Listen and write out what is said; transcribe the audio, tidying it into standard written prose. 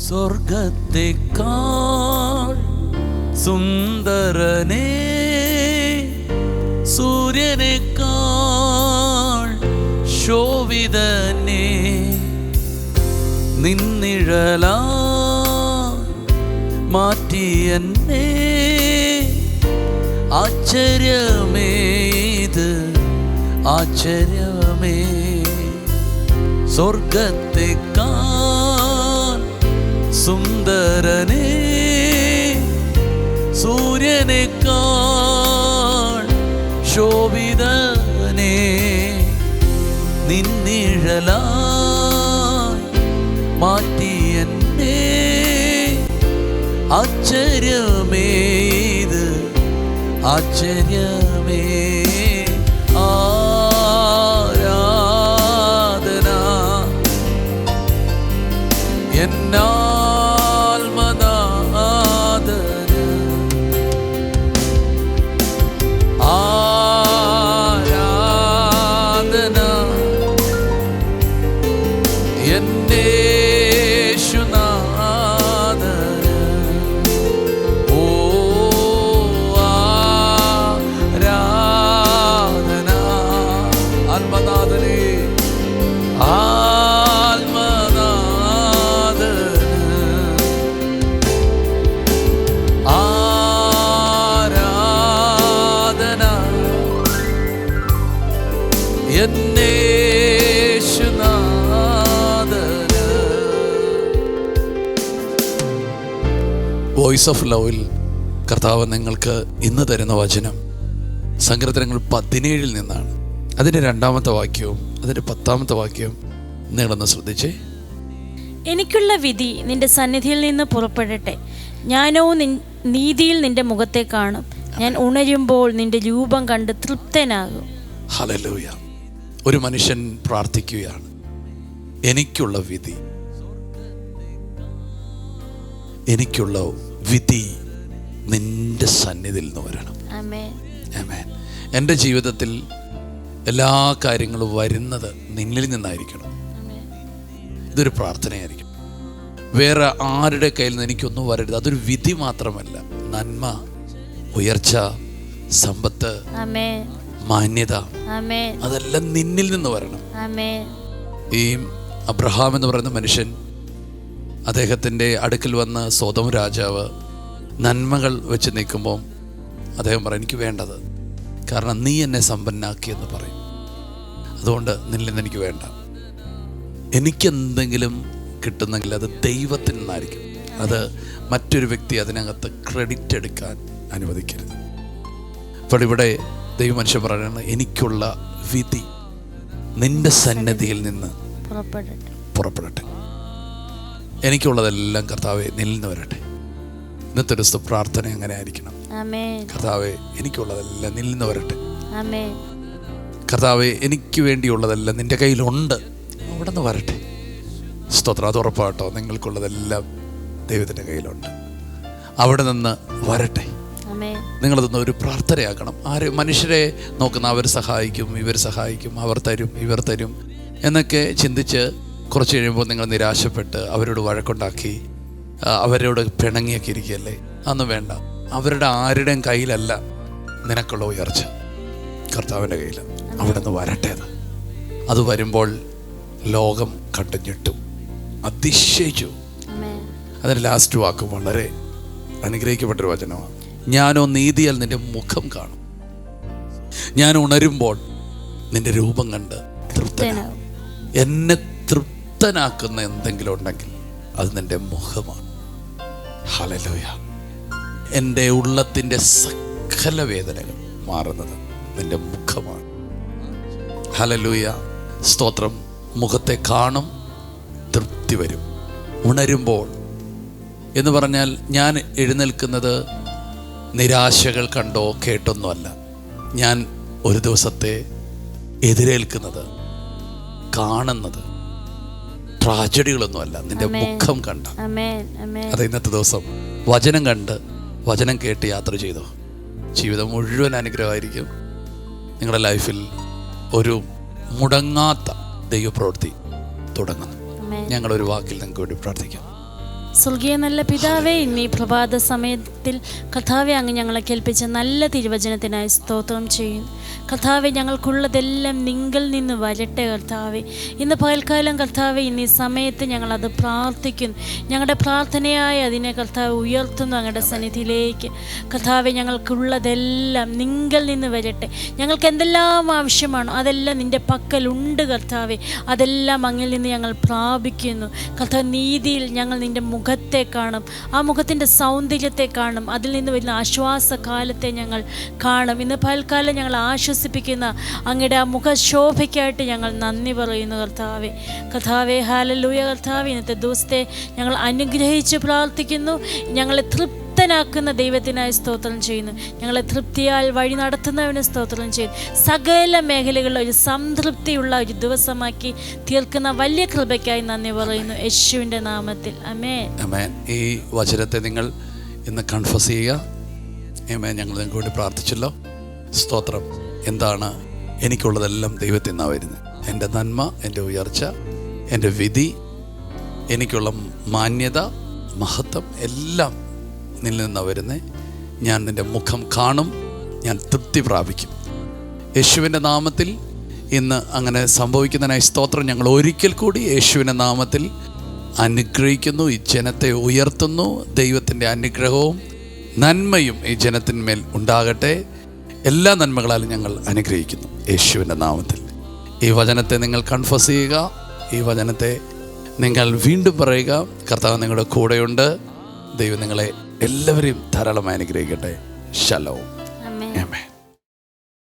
സ്വർഗത്തെക്കാൾ സുന്ദരനേ, സൂര്യനേക്കാൾ ശോഭിതനേ, നിന്നിഴലാ മാറ്റിയെന്നെ. ആശ്ചര്യമേ ഇത് ആശ്ചര്യമേ, സ്വർഗത്തെക്കാൾ സുന്ദരനേ, സൂര്യനേക്കാൾ ശോഭിതനേ, നിന്നിഴലായി മാറ്റിയെന്നെ. ആശ്ചര്യമേ ഇത് ആശ്ചര്യമേ. ആരാധന എന്നാൽമനാദന, ആരാധന എന്നേശുനാദന. ഓ ആരാധന ആത്മനാഥനേ, വോയിസ് ഓഫ് ലവിൽ കർത്താവ് നിങ്ങൾക്ക് ഇന്ന് തരുന്ന വചനം സങ്കീർത്തനങ്ങൾ 17 നിന്നാണ്. അതിൻ്റെ 2-ാമത്തെ വാക്യവും അതിൻ്റെ 10-ാമത്തെ വാക്യവും നിങ്ങളൊന്ന് ശ്രദ്ധിച്ചേ. എനിക്കുള്ള വിധി നിന്റെ സന്നിധിയിൽ നിന്ന് പുറപ്പെടട്ടെ, ഞാനോ നീതിയിൽ നിന്റെ മുഖത്തെ കാണും. ഞാൻ ഉണരുമ്പോൾ നിന്റെ രൂപം കണ്ട് തൃപ്തനാകും. ഹല്ലേലൂയ. ഒരു മനുഷ്യൻ പ്രാർത്ഥിക്കുകയാണ്, എനിക്കുള്ള വിധി, എനിക്കുള്ള വിധി നിന്റെ സന്നിധിയിൽ നിന്ന് വരണം. ആമേൻ. ആമേൻ. എൻ്റെ ജീവിതത്തിൽ എല്ലാ കാര്യങ്ങളും വരുന്നത് നിന്നിൽ നിന്നായിരിക്കണം. ഇതൊരു പ്രാർത്ഥനയായിരിക്കും. വേറെ ആരുടെ കയ്യിൽ നിന്ന് എനിക്കൊന്നും വരരുത്. അതൊരു വിധി മാത്രമല്ല, നന്മ, ഉയർച്ച, സമ്പത്ത്, മാന്യത, അതെല്ലാം നിന്നിൽ നിന്ന് വരണം. ഈ അബ്രഹാം എന്ന് പറയുന്ന മനുഷ്യൻ, അദ്ദേഹത്തിൻ്റെ അടുക്കൽ വന്ന് സോദോം രാജാവ് നന്മകൾ വെച്ച് നിൽക്കുമ്പോൾ അദ്ദേഹം പറയും, എനിക്ക് വേണ്ടത്, കാരണം നീ എന്നെ സമ്പന്നാക്കിയെന്ന് പറയും, അതുകൊണ്ട് നിന്നിൽ നിന്ന് എനിക്ക് വേണ്ട. എനിക്കെന്തെങ്കിലും കിട്ടുന്നെങ്കിൽ അത് ദൈവത്തിൽ നിന്നായിരിക്കും. അത് മറ്റൊരു വ്യക്തി അതിനകത്ത് ക്രെഡിറ്റ് എടുക്കാൻ അനുവദിക്കരുത്. അപ്പോൾ ഇവിടെ ദൈവമനുഷ്യൻ പറയുന്നത്, എനിക്കുള്ള വിധി നിന്റെ സന്നിധിയിൽ നിന്ന് പുറപ്പെടട്ടെ. എനിക്കുള്ളതെല്ലാം കർത്താവേ നിന്നിൽ നിന്ന് വരട്ടെ. ഇന്നത്തെ ഒരു പ്രാർത്ഥന അങ്ങനെ ആയിരിക്കണം. കർത്താവേ എനിക്കുള്ളതെല്ലാം നിന്നിൽ നിന്ന് വരട്ടെ. കർത്താവേ എനിക്ക് വേണ്ടിയുള്ളതെല്ലാം നിന്റെ കയ്യിലുണ്ട്, അവിടെ നിന്ന് വരട്ടെ. സ്തോത്രം. അത് ഉറപ്പാട്ടോ, നിങ്ങൾക്കുള്ളതെല്ലാം ദൈവത്തിൻ്റെ കയ്യിലുണ്ട്, അവിടെ നിന്ന് വരട്ടെ. നിങ്ങളതൊന്ന് ഒരു പ്രാർത്ഥനയാക്കണം. മനുഷ്യരെ നോക്കുന്ന അവർ സഹായിക്കും, ഇവർ സഹായിക്കും, അവർ തരും, ഇവർ തരും എന്നൊക്കെ ചിന്തിച്ച് കുറച്ച് കഴിയുമ്പോൾ നിങ്ങൾ നിരാശപ്പെട്ട് അവരോട് വഴക്കുണ്ടാക്കി അവരോട് പിണങ്ങിയൊക്കെ ഇരിക്കുകയല്ലേ. അതൊന്നും വേണ്ട. അവരുടെ ആരുടെയും കയ്യിലല്ല നിനക്കുള്ള ഉയർച്ച, കർത്താവിൻ്റെ കയ്യിൽ. അവിടെ നിന്ന് വരട്ടെ. അത് വരുമ്പോൾ ലോകം കണ്ടു ഞെട്ടും, അതിശയിച്ചു. അതിൻ്റെ ലാസ്റ്റ് വാക്ക് വളരെ അനുഗ്രഹിക്കപ്പെട്ടൊരു വചനമാണ്. ഞാനോ നീതിയാൽ നിന്റെ മുഖം കാണും, ഞാൻ ഉണരുമ്പോൾ നിന്റെ രൂപം കണ്ട് തൃപ്തനാകും. എന്നെ തൃപ്തനാക്കുന്ന എന്തെങ്കിലും ഉണ്ടെങ്കിൽ അത് നിന്റെ മുഖമാണ്. ഹല്ലേലൂയ. എൻ്റെ ഉള്ളത്തിൻ്റെ സകല വേദനകൾ മാറുന്നത് നിന്റെ മുഖമാണ്. ഹല്ലേലൂയ. സ്തോത്രം. മുഖത്തെ കാണും, തൃപ്തി വരും. ഉണരുമ്പോൾ എന്ന് പറഞ്ഞാൽ ഞാൻ എഴുന്നേൽക്കുന്നത് നിരാശകൾ കണ്ടോ കേട്ടൊന്നുമല്ല. ഞാൻ ഒരു ദിവസത്തെ എതിരേൽക്കുന്നത്, കാണുന്നത് ട്രാജഡികളൊന്നുമല്ല, നിന്റെ മുഖം കണ്ട. അത് ഇന്നത്തെ ദിവസം വചനം കണ്ട് വചനം കേട്ട് യാത്ര ചെയ്തോ, ജീവിതം മുഴുവൻ അനുഗ്രഹമായിരിക്കും. നിങ്ങളുടെ ലൈഫിൽ ഒരു മുടങ്ങാത്ത ദൈവപ്രവൃത്തി തുടങ്ങുന്നു. ഞങ്ങളൊരു വാക്കിൽ നിങ്ങൾക്ക് വേണ്ടി പ്രാർത്ഥിക്കാം. സ്വർഗീയ നല്ല പിതാവേ, ഇന്ന് ഈ പ്രഭാത സമയത്തിൽ കർത്താവെ അങ്ങ് ഞങ്ങളെ കേൾപ്പിച്ച നല്ല തിരുവചനത്തിനായി സ്തോത്രം ചെയ്യുന്നു. കർത്താവെ, ഞങ്ങൾക്കുള്ളതെല്ലാം നിങ്കിൽ നിന്ന് വരട്ടെ കർത്താവെ. ഇന്ന് പകൽക്കാലം കർത്താവെ, ഇന്ന് ഈ സമയത്ത് ഞങ്ങളത് പ്രാർത്ഥിക്കുന്നു. ഞങ്ങളുടെ പ്രാർത്ഥനയായി അതിനെ കർത്താവ് ഉയർത്തുന്നു അങ്ങയുടെ സന്നിധിയിലേക്ക്. കർത്താവെ, ഞങ്ങൾക്കുള്ളതെല്ലാം നിങ്കിൽ നിന്ന് വരട്ടെ. ഞങ്ങൾക്ക് എന്തെല്ലാം ആവശ്യമാണോ അതെല്ലാം നിൻ്റെ പക്കലുണ്ട് കർത്താവെ. അതെല്ലാം അങ്ങിൽ നിന്ന് ഞങ്ങൾ പ്രാപിക്കുന്നു കർത്താവ്. നീതിയിൽ ഞങ്ങൾ നിൻ്റെ മുഖത്തെ കാണും, ആ മുഖത്തിൻ്റെ സൗന്ദര്യത്തെ കാണും, അതിൽ നിന്ന് വരുന്ന ആശ്വാസകാലത്തെ ഞങ്ങൾ കാണും. ഇന്ന് പകൽക്കാലം ഞങ്ങൾ ആശ്വസിപ്പിക്കുന്ന അങ്ങയുടെ ആ മുഖശോഭയ്ക്കായിട്ട് ഞങ്ങൾ നന്ദി പറയുന്നു കർത്താവെ. കർത്താവെ, ഹല്ലേലൂയ കർത്താവെ. ഇന്നത്തെ ദിവസത്തെ ഞങ്ങൾ അനുഗ്രഹിച്ച് പ്രാർത്ഥിക്കുന്നു. ഞങ്ങളെ തൃപ്തനാക്കുന്ന ദൈവത്തിനായി സ്തോത്രം ചെയ്യുന്നു. ഞങ്ങളെ തൃപ്തിയാൽ വഴി നടത്തുന്നവന് സ്തോത്രം ചെയ്യുന്നു. സകല മേഖലകളിൽ ഒരു സംതൃപ്തിയുള്ള ഒരു ദിവസമാക്കി തീർക്കുന്ന വലിയ കൃപയ്ക്കായി നന്ദി പറയുന്നു യേശുവിൻ്റെ നാമത്തിൽ. ആമേൻ. ആമേൻ. ഈ വചനത്തെ നിങ്ങൾ ഇന്ന് കൺഫസ് ചെയ്യുക. ആമേൻ. ഞങ്ങൾ നിങ്ങൾക്ക് വേണ്ടി പ്രാർത്ഥിച്ചല്ലോ. സ്തോത്രം. എന്താണ്? എനിക്കുള്ളതെല്ലാം ദൈവത്തിൽ നിന്നാണ് വരുന്നത്. എൻ്റെ നന്മ, എൻ്റെ ഉയർച്ച, എൻ്റെ വിധി, എനിക്കുള്ള മാന്യത, മഹത്വം എല്ലാം നിന്നിൽ നിന്നാണ് വരുന്നത്. ഞാൻ നിൻ്റെ മുഖം കാണും, ഞാൻ തൃപ്തി പ്രാപിക്കും. യേശുവിൻ്റെ നാമത്തിൽ ഇന്ന് അങ്ങനെ സംഭവിക്കുന്നതിനായി സ്തോത്രം. ഞങ്ങൾ ഒരിക്കൽ കൂടി യേശുവിൻ്റെ നാമത്തിൽ അനുഗ്രഹിക്കുന്നു. ഈ ജനത്തെ ഉയർത്തുന്നു. ദൈവത്തിൻ്റെ അനുഗ്രഹവും നന്മയും ഈ ജനത്തിന്മേൽ ഉണ്ടാകട്ടെ. എല്ലാ നന്മകളാലും ഞങ്ങൾ അനുഗ്രഹിക്കുന്നു യേശുവിൻ്റെ നാമത്തിൽ. ഈ വചനത്തെ നിങ്ങൾ കൺഫസ് ചെയ്യുക. ഈ വചനത്തെ നിങ്ങൾ വീണ്ടും പറയുക. കർത്താവ് നിങ്ങളുടെ കൂടെയുണ്ട്. ദൈവം നിങ്ങളെ എല്ലാവരെയും ധാരാളമായി അനുഗ്രഹിക്കട്ടെ. ശലോം. ആമേൻ. ആമേൻ.